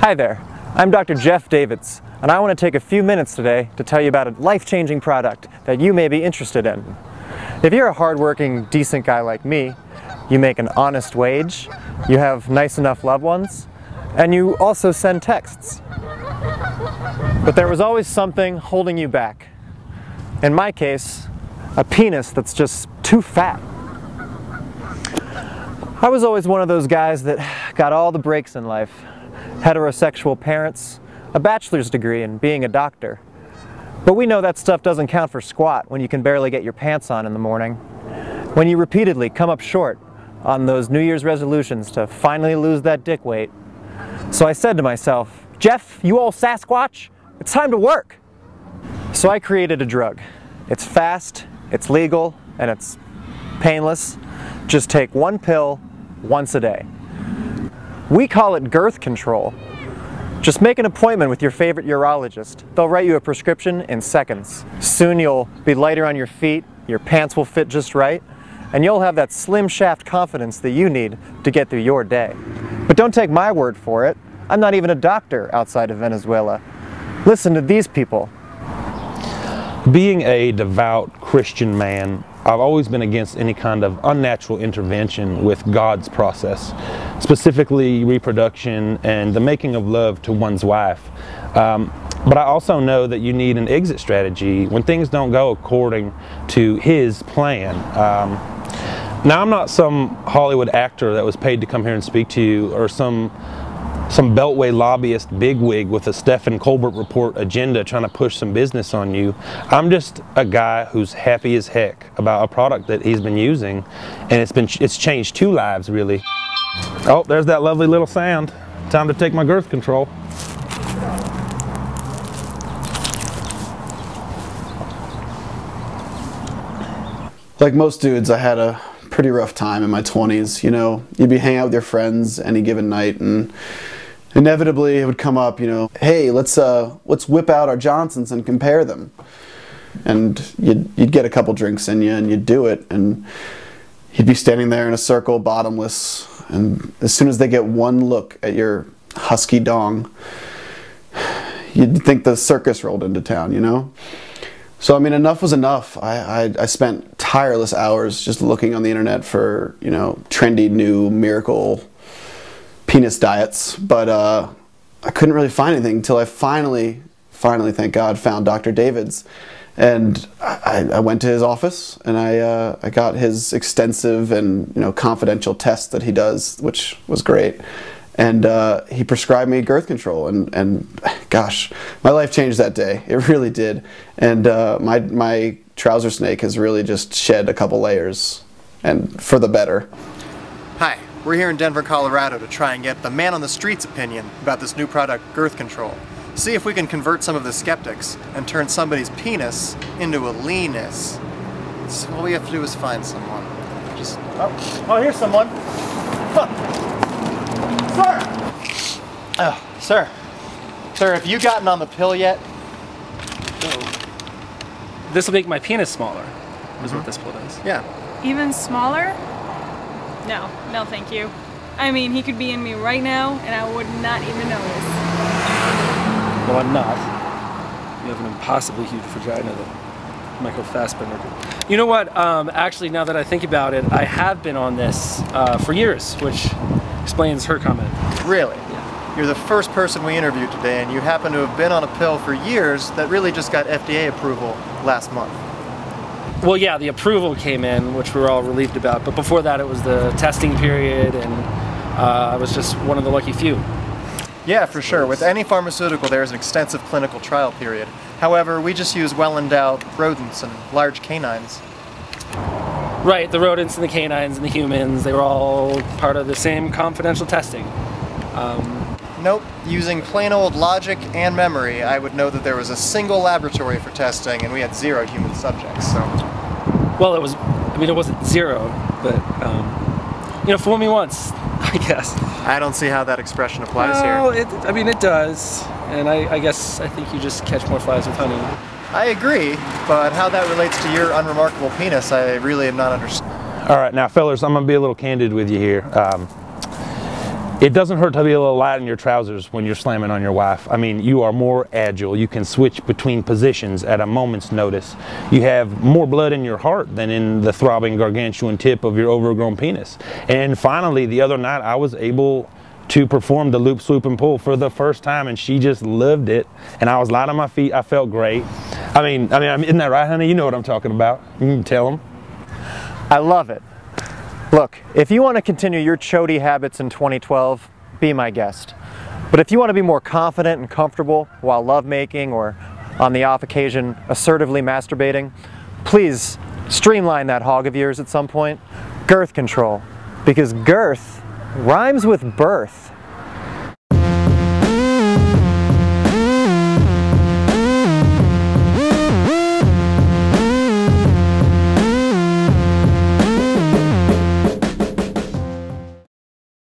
Hi there, I'm Dr. Jeff Davids, and I want to take a few minutes today to tell you about a life-changing product that you may be interested in. If you're a hard-working, decent guy like me, you make an honest wage, you have nice enough loved ones, and you also send texts. But there was always something holding you back. In my case, a penis that's just too fat. I was always one of those guys that got all the breaks in life. Heterosexual parents, a bachelor's degree, and being a doctor. But we know that stuff doesn't count for squat when you can barely get your pants on in the morning. When you repeatedly come up short on those New Year's resolutions to finally lose that dick weight. So I said to myself, Jeff, you old Sasquatch, it's time to work. So I created a drug. It's fast, it's legal, and it's painless. Just take one pill once a day. We call it Girth Control. Just make an appointment with your favorite urologist. They'll write you a prescription in seconds. Soon you'll be lighter on your feet, your pants will fit just right, and you'll have that slim shaft confidence that you need to get through your day. But don't take my word for it. I'm not even a doctor outside of Venezuela. Listen to these people. Being a devout Christian man, I've always been against any kind of unnatural intervention with God's process, specifically reproduction and the making of love to one's wife. But I also know that you need an exit strategy when things don't go according to His plan. Now, I'm not some Hollywood actor that was paid to come here and speak to you, or some Beltway lobbyist bigwig with a Stephen Colbert Report agenda trying to push some business on you. I'm just a guy who's happy as heck about a product that he's been using, and it's changed 2 lives really. Oh, there's that lovely little sound. Time to take my Girth Control. Like most dudes, I had a pretty rough time in my 20s. You know, you'd be hanging out with your friends any given night, and inevitably it would come up, you know, hey, let's whip out our Johnsons and compare them. And you'd get a couple drinks in you and you'd do it, and you'd be standing there in a circle, bottomless, and as soon as they get one look at your husky dong, you'd think the circus rolled into town, you know? So, I mean, enough was enough. I spent tireless hours just looking on the internet for, you know, trendy new miracle penis diets, but I couldn't really find anything until I finally, thank God, found Dr. Davids. And I went to his office, and I got his extensive and, you know, confidential test that he does, which was great. And he prescribed me Girth Control, and gosh, my life changed that day. It really did. And my trouser snake has really just shed a couple layers, and for the better. Hi, we're here in Denver, Colorado to try and get the man on the street's opinion about this new product, Girth Control. See if we can convert some of the skeptics and turn somebody's penis into a leanness. So all we have to do is find someone. Just, oh, here's someone. Huh. Sir! Oh, sir. Sir, have you gotten on the pill yet? This will make my penis smaller, is what this pill does. Yeah. Even smaller? No, no thank you. I mean, he could be in me right now, and I would not even notice. Well, I'm not. You have an impossibly huge vagina that Michael Fassbender did. You know what? Actually, now that I think about it, I have been on this for years, which explains her comment. Really? Yeah. You're the first person we interviewed today, and you happen to have been on a pill for years that really just got FDA approval last month. Well, yeah, the approval came in, which we were all relieved about, but before that it was the testing period, and I was just one of the lucky few. Yeah, for sure. With any pharmaceutical, there is an extensive clinical trial period. However, we just use well-endowed rodents and large canines. Right, the rodents and the canines and the humans, they were all part of the same confidential testing. Nope. Using plain old logic and memory, I would know that there was a single laboratory for testing and we had 0 human subjects, so... Well, it was, I mean, it wasn't 0, but, you know, fool me once, I guess. I don't see how that expression applies here. I mean, it does, and I guess I think you just catch more flies with honey. I agree, but how that relates to your unremarkable penis, I really am not understanding. All right, now, fellas, I'm going to be a little candid with you here. It doesn't hurt to be a little light in your trousers when you're slamming on your wife. I mean, you are more agile. You can switch between positions at a moment's notice. You have more blood in your heart than in the throbbing gargantuan tip of your overgrown penis. And finally, the other night, I was able to perform the loop, swoop, and pull for the first time, and she just loved it. And I was light on my feet. I felt great. I mean, isn't that right, honey? You know what I'm talking about. You can tell them. I love it. Look, if you want to continue your chody habits in 2012, be my guest. But if you want to be more confident and comfortable while lovemaking or, on the off occasion, assertively masturbating, please streamline that hog of yours at some point. Girth Control. Because girth rhymes with birth.